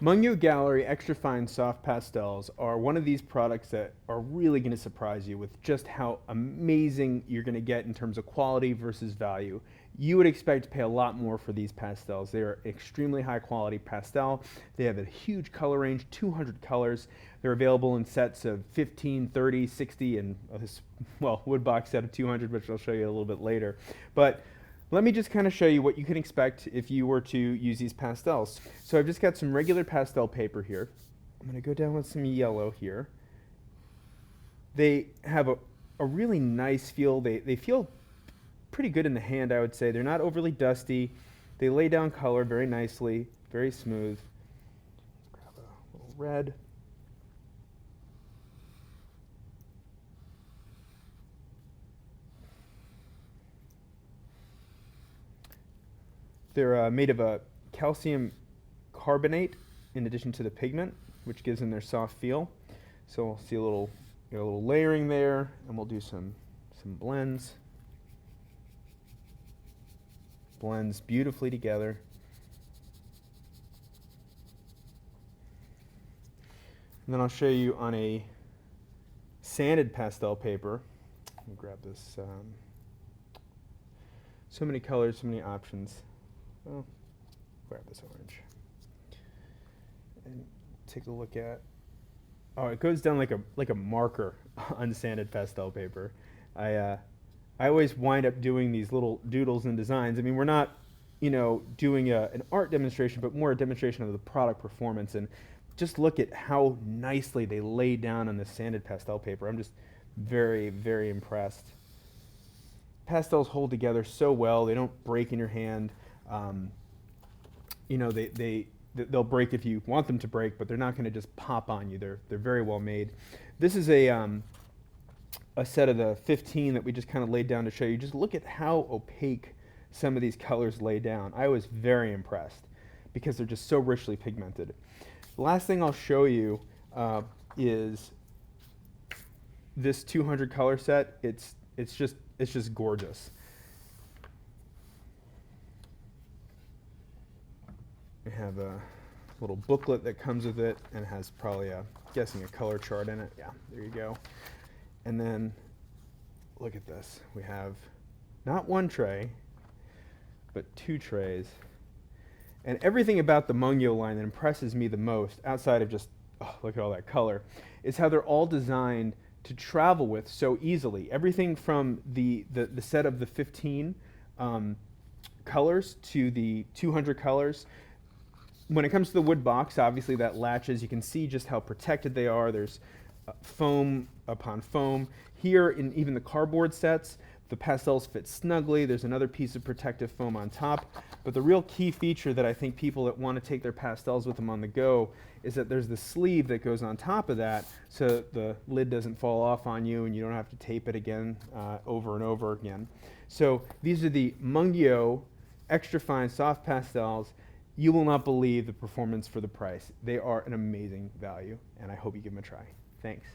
Mungyo Gallery Extra Fine Soft Pastels are one of these products that are really going to surprise you with just how amazing you're going to get in terms of quality versus value. You would expect to pay a lot more for these pastels. They are extremely high quality pastel. They have a huge color range, 200 colors. They're available in sets of 15, 30, 60, and this, well, wood box set of 200, which I'll show you a little bit later. But let me just kind of show you what you can expect if you were to use these pastels. So I've just got some regular pastel paper here. I'm going to go down with some yellow here. They have a really nice feel. They feel pretty good in the hand, I would say. They're not overly dusty. They lay down color very nicely, very smooth. Grab a little red. They're made of a calcium carbonate in addition to the pigment, which gives them their soft feel. So we'll see a little layering there, and we'll do some blends. Blends beautifully together. And then I'll show you on a sanded pastel paper. Let me grab this. So many colors, so many options. Well, grab this orange and take a look at. Oh, it goes down like a marker on sanded pastel paper. I always wind up doing these little doodles and designs. I mean, we're not, doing an art demonstration, but more a demonstration of the product performance. And just look at how nicely they lay down on this sanded pastel paper. I'm just very, very impressed. Pastels hold together so well. They don't break in your hand. They'll break if you want them to break, but they're not going to just pop on you. They're very well made. This is a set of the 15 that we just kind of laid down to show you. Just look at how opaque some of these colors lay down. I was very impressed because they're just so richly pigmented. The last thing I'll show you is this 200 color set. It's just gorgeous. We have a little booklet that comes with it and has probably guessing a color chart in it. Yeah, there you go. And then look at this. We have not one tray, but 2 trays. And everything about the Mungyo line that impresses me the most, outside of just, oh, look at all that color, is how they're all designed to travel with so easily. Everything from the set of the 15 colors to the 200 colors. When it comes to the wood box, obviously that latches. You can see just how protected they are. There's foam upon foam. Here in even the cardboard sets, the pastels fit snugly. There's another piece of protective foam on top. But the real key feature that I think people that want to take their pastels with them on the go is that there's the sleeve that goes on top of that so the lid doesn't fall off on you and you don't have to tape it again over and over again. So these are the Mungyo Extra Fine Soft Pastels. You will not believe the performance for the price. They are an amazing value, and I hope you give them a try. Thanks.